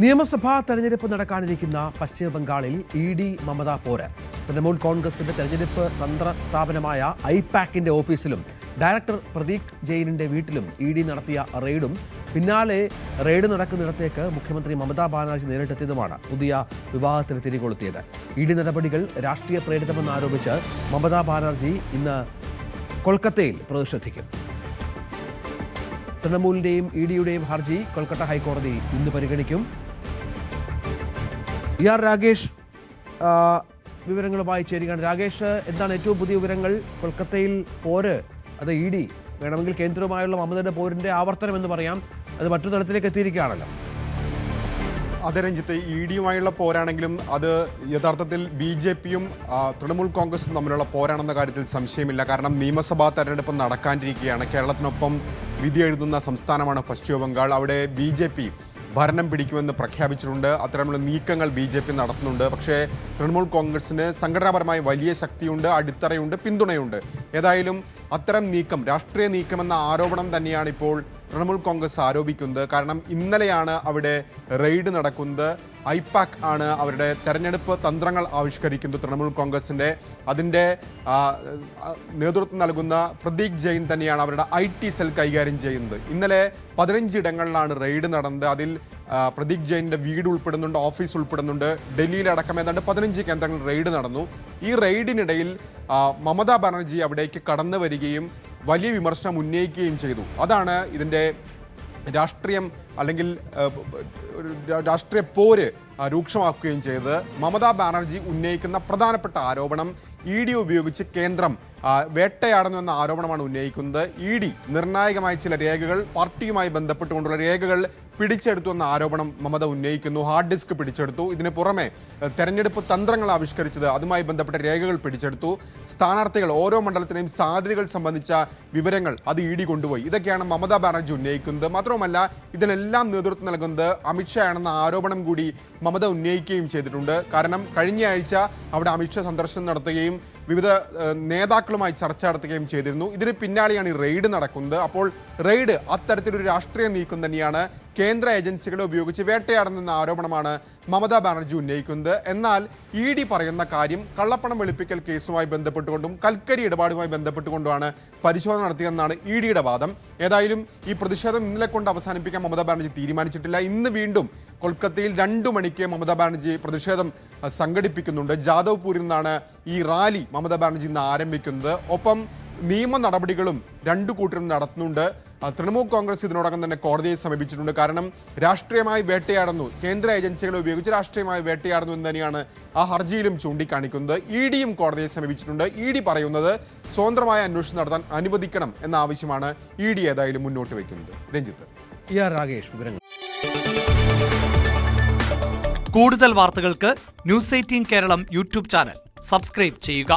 നിയമസഭാ തെരഞ്ഞെടുപ്പ് നടക്കാനിരിക്കുന്ന പശ്ചിമ ബംഗാളിൽ ഇ.ഡി. മമത പോര്. തൃണമൂൽ കോൺഗ്രസിന്റെ തെരഞ്ഞെടുപ്പ് തന്ത്ര സ്ഥാപനമായ ഐപാക്കിന്റെ ഓഫീസിലും ഡയറക്ടർ പ്രദീപ് ജെയിനിന്റെ വീട്ടിലും ഇ.ഡി. നടത്തിയ റെയ്ഡും പിന്നാലെ റെയ്ഡ് നടക്കുന്നിടത്തേക്ക് മുഖ്യമന്ത്രി മമതാ ബാനർജി നേരിട്ടെത്തിയതുമാണ് പുതിയ വിവാദത്തിന് തിരികൊളുത്തിയത്. ഇ.ഡി. നടപടികൾ രാഷ്ട്രീയ പ്രേരിതമെന്നാരോപിച്ച് മമതാ ബാനർജി ഇന്ന് കൊൽക്കത്തയിൽ പ്രതിഷേധിക്കും. തൃണമൂലിന്റെയും ഇ.ഡിയുടെയും ഹർജി കൊൽക്കത്ത ഹൈക്കോടതി ഇന്ന് പരിഗണിക്കും. രാകേഷ് വിവരങ്ങളുമായി ചേരുകയാണ്. രാകേഷ്, എന്താണ് ഏറ്റവും പുതിയ വിവരങ്ങൾ? കൊൽക്കത്തയിൽ പോര്, അത് ഇ.ഡി. വേണമെങ്കിൽ കേന്ദ്രവുമായുള്ള മമതയുടെ പോരിന്റെ ആവർത്തനം എന്ന് പറയാം, അത് മറ്റൊരു തലത്തിലേക്ക് എത്തിയിരിക്കുകയാണല്ലോ. അതെ രഞ്ജിത്ത്, ഇ.ഡിയുമായുള്ള പോരാണെങ്കിലും അത് യഥാർത്ഥത്തിൽ ബി.ജെ.പിയും തൃണമൂൽ കോൺഗ്രസും തമ്മിലുള്ള പോരാണെന്ന കാര്യത്തിൽ സംശയമില്ല. കാരണം നിയമസഭാ തെരഞ്ഞെടുപ്പ് നടക്കാനിരിക്കുകയാണ്. കേരളത്തിനൊപ്പം വിധി എഴുതുന്ന സംസ്ഥാനമാണ് പശ്ചിമ ബംഗാൾ. അവിടെ ബി.ജെ.പി ഭരണം പിടിക്കുമെന്ന് പ്രഖ്യാപിച്ചിട്ടുണ്ട്. അത്തരമുള്ള നീക്കങ്ങൾ ബി.ജെ.പി നടത്തുന്നുണ്ട്. പക്ഷേ തൃണമൂൽ കോൺഗ്രസിന് സംഘടനാപരമായി വലിയ ശക്തിയുണ്ട്, അടിത്തറയുണ്ട്, പിന്തുണയുണ്ട്. ഏതായാലും അത്തരം നീക്കം രാഷ്ട്രീയ നീക്കമെന്ന ആരോപണം തന്നെയാണ് ഇപ്പോൾ തൃണമൂൽ കോൺഗ്രസ് ആരോപിക്കുന്നത്. കാരണം ഇന്നലെയാണ് അവിടെ റെയ്ഡ് നടക്കുന്നത്. ഐപാക് ആണ് അവരുടെ തെരഞ്ഞെടുപ്പ് തന്ത്രങ്ങൾ ആവിഷ്കരിക്കുന്നത് തൃണമൂൽ കോൺഗ്രസിൻ്റെ. അതിൻ്റെ നേതൃത്വം നൽകുന്ന പ്രദീപ് ജെയിൻ തന്നെയാണ് അവരുടെ IT സെൽ കൈകാര്യം ചെയ്യുന്നത്. ഇന്നലെ 15 ഇടങ്ങളിലാണ് റെയ്ഡ് നടന്നത്. അതിൽ പ്രദീപ് ജെയിൻ്റെ വീട് ഉൾപ്പെടുന്നുണ്ട്, ഓഫീസ് ഉൾപ്പെടുന്നുണ്ട്. ഡൽഹിയിലടക്കം ഏതാണ്ട് 15 കേന്ദ്രങ്ങളിൽ റെയ്ഡ് നടന്നു. ഈ റെയ്ഡിനിടയിൽ മമതാ ബാനർജി അവിടേക്ക് കടന്നു വരികയും വലിയ വിമർശനം ഉന്നയിക്കുകയും ചെയ്തു. അതാണ് ഇതിൻ്റെ രാഷ്ട്രീയം അല്ലെങ്കിൽ രാഷ്ട്രീയ പോര് രൂക്ഷമാക്കുകയും ചെയ്തത്. മമതാ ബാനർജി ഉന്നയിക്കുന്ന പ്രധാനപ്പെട്ട ആരോപണം ഇ.ഡി. ഉപയോഗിച്ച് കേന്ദ്രം വേട്ടയാടുന്നു എന്ന ആരോപണമാണ് ഉന്നയിക്കുന്നത്. ഇ.ഡി. നിർണായകമായ ചില രേഖകൾ, പാർട്ടിയുമായി ബന്ധപ്പെട്ടുകൊണ്ടുള്ള രേഖകൾ പിടിച്ചെടുത്തു എന്ന ആരോപണം മമത ഉന്നയിക്കുന്നു. ഹാർഡ് ഡിസ്ക് പിടിച്ചെടുത്തു. ഇതിന് പുറമെ തെരഞ്ഞെടുപ്പ് തന്ത്രങ്ങൾ ആവിഷ്കരിച്ചത്, അതുമായി ബന്ധപ്പെട്ട രേഖകൾ പിടിച്ചെടുത്തു. സ്ഥാനാർത്ഥികൾ, ഓരോ മണ്ഡലത്തിനെയും സാധ്യതകൾ സംബന്ധിച്ച വിവരങ്ങൾ അത് ഇ.ഡി. കൊണ്ടുപോയി. ഇതൊക്കെയാണ് മമതാ ബാനർജി ഉന്നയിക്കുന്നത്. മാത്രവുമല്ല, ഇതിനെല്ലാം നേതൃത്വം നൽകുന്നത് അമിത്ഷാ ആണെന്ന ആരോപണം കൂടി മമത ഉന്നയിക്കുകയും ചെയ്തിട്ടുണ്ട്. കാരണം കഴിഞ്ഞ ആഴ്ച അവിടെ അമിത്ഷാ സന്ദർശനം നടത്തുകയും വിവിധ നേതാക്കളുമായി ചർച്ച നടത്തുകയും ചെയ്തിരുന്നു. ഇതിന് പിന്നാലെയാണ് ഈ റെയ്ഡ് നടക്കുന്നത്. അപ്പോൾ റെയ്ഡ് അത്തരത്തിലൊരു രാഷ്ട്രീയ നീക്കം തന്നെയാണ്. കേന്ദ്ര ഏജൻസികളെ ഉപയോഗിച്ച് വേട്ടയാടുന്ന ആരോപണമാണ് മമതാ ബാനർജി ഉന്നയിക്കുന്നത്. എന്നാൽ ഇ.ഡി. പറയുന്ന കാര്യം കള്ളപ്പണം വെളുപ്പിക്കൽ കേസുമായി ബന്ധപ്പെട്ടുകൊണ്ടും കൽക്കരി ഇടപാടുമായി ബന്ധപ്പെട്ടുകൊണ്ടുമാണ് പരിശോധന നടത്തിയെന്നാണ് ഇ.ഡിയുടെ വാദം. ഏതായാലും ഈ പ്രതിഷേധം ഇന്നലെ കൊണ്ട് അവസാനിപ്പിക്കാൻ മമതാ ബാനർജി തീരുമാനിച്ചിട്ടില്ല. ഇന്ന് വീണ്ടും കൊൽക്കത്തയിൽ 2 മണിക്ക് മമതാ ബാനർജി പ്രതിഷേധം സംഘടിപ്പിക്കുന്നുണ്ട്. ജാദവ്പൂരിൽ നിന്നാണ് ഈ റാലി മമതാ ബാനർജി ഇന്ന് ആരംഭിക്കുന്നത്. ഒപ്പം നിയമ നടപടികളും രണ്ടു കൂട്ടരും നടത്തുന്നുണ്ട്. തൃണമൂൽ കോൺഗ്രസ് ഇതിനോടകം തന്നെ കോടതിയെ സമീപിച്ചിട്ടുണ്ട്. കാരണം രാഷ്ട്രീയമായി വേട്ടയാടുന്നു, കേന്ദ്ര ഏജൻസികളെ ഉപയോഗിച്ച് രാഷ്ട്രീയമായി വേട്ടയാടുന്നു എന്ന് തന്നെയാണ് ആ ഹർജിയിലും ചൂണ്ടിക്കാണിക്കുന്നത്. ഇ.ഡിയും കോടതിയെ സമീപിച്ചിട്ടുണ്ട്. ഇ.ഡി പറയുന്നത് സ്വതന്ത്രമായ അന്വേഷണം നടത്താൻ അനുവദിക്കണം എന്ന ആവശ്യമാണ് ഇ.ഡി ഏതായാലും മുന്നോട്ട് വയ്ക്കുന്നത്. രഞ്ജിത്ത്. രാകേഷ്, വിവരങ്ങൾ. കൂടുതൽ വാർത്തകൾക്ക് News 18 Keralam YouTube channel subscribe ചെയ്യുക.